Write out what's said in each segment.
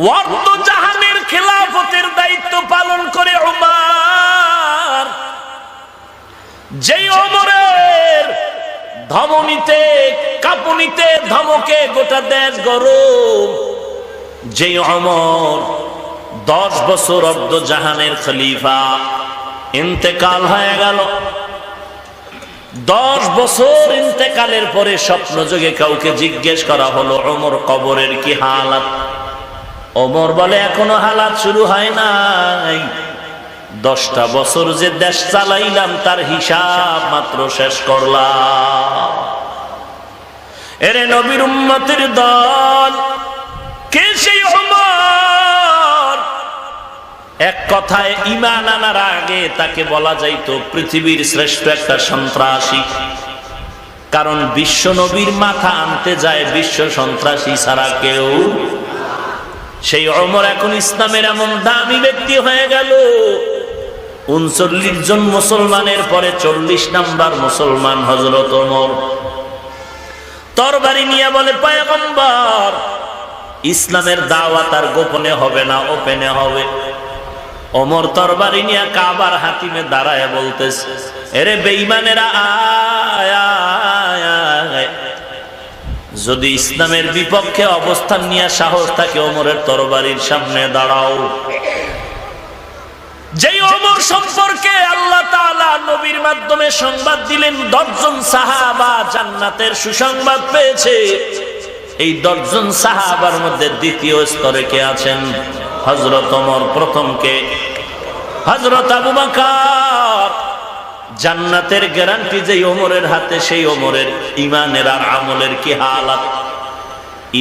ওয়ার্দ জাহানের খেলাফতের দায়িত্ব পালন করে ওমর। যেই ওমরের ধমনীতে কাঁপুনিতে ধমকে গোটা দেশ গরম, যেই ওমর 10 বছর অর্ধ জাহানের খলিফা, ইন্তেকাল হয়ে গেল। 10 বছর ইন্তেকালের পরে স্বপ্নযোগে কাউকে জিজ্ঞেস করা হলো, ওমর কবরের কি হালাত? ওমর বলে, এখনো হালাত শুরু হয় নাই। 10টা বছর যে দেশ চালাইলাম তার হিসাব মাত্র শেষ করলাম। এরে নবীর উম্মতের দল, কে সেই ওমর? এক কথায় ঈমান আনার আগে তাকে বলা যাইতো পৃথিবীর শ্রেষ্ঠ একটা সন্ত্রাসী। কারণ বিশ্ব নবীর মাথা আনতে যায় বিশ্ব সন্ত্রাসী ছাড়া কেউ। সেই ওমর এখন ইসলামের এমন দামি ব্যক্তি হয়ে গেল। 39 জন মুসলমানের পরে 40 নাম্বার মুসলমান হযরত ওমর। তরবারি নিয়ে বলে, পয়গম্বর, ইসলামের দাওয়াত আর গোপনে হবে না, ওপেনে হবে। ওমর তরবারি নিয়ে কাবার হাতিমে দাঁড়ায় বলতেছে, এরে বেঈমানেরা, যদি ইসলামের বিপক্ষে অবস্থান নিয়ে সাহস থাকে ওমরের তরবারির সামনে দাঁড়াও। যেই ওমর সম্পর্কে আল্লাহ তাআলা নবীর মাধ্যমে সংবাদ দিলেন 10 জন সাহাবা জান্নাতের সুসংবাদ পেয়েছে, এই 10 জন সাহাবার মধ্যে দ্বিতীয় স্তরে কে আছেন? হযরত ওমর। প্রথম কে? হযরত আবু বকর। জান্নাতের গ্যারান্টি যেই ওমরের হাতে, সেই ওমরের ঈমানের আর আমলের কি হালাত!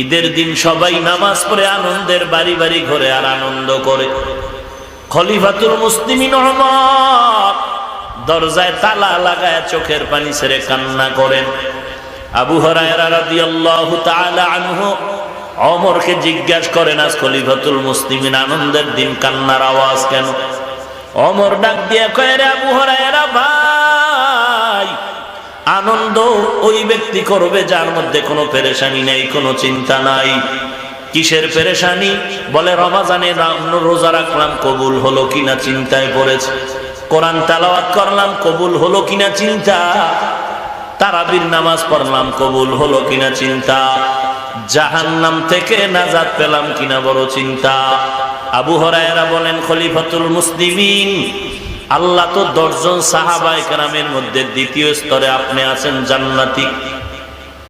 ঈদের দিন সবাই নামাজ পড়ে আনন্দের বাড়ি বাড়ি ঘরে আর আনন্দ করে। খলিফাতুল মুসলিমিন ওমর দরজায় তালা লাগায় চোখের পানি ছেড়ে কান্না করেন। আবু হুরায়রা রাদিয়াল্লাহু তাআলা আনহু ওমরকে জিজ্ঞাসা করেন, আজ খলিফাতুল মুসলিমিন আনন্দের দিন কান্নার আওয়াজ কেন? ওমর ডাক দিয়ে কয়, রে আবু হুরায়রা ভাই, আনন্দ ওই ব্যক্তি করবে যার মধ্যে কোনো পেরেশানি নেই, কোনো চিন্তা নাই। কিসের পেরেশানি? বলে, রমজানে রোজা রাখলাম, কবুল হলো কিনা চিন্তায় পড়েছে। কোরআন তেলাওয়াত করলাম, কবুল হলো কিনা চিন্তা। তারাবির নামাজ পড়লাম, কবুল হলো কিনা চিন্তা। জাহান্নাম থেকে নাজাত পেলাম কিনা বড় চিন্তা। আবু হুরায়রা বলেন, খলিফাতুল মুসলিমিন, আল্লাহ তো 10 জন সাহাবায়ে কেরামের মধ্যে দ্বিতীয় স্তরে আপনি আছেন জান্নাতি।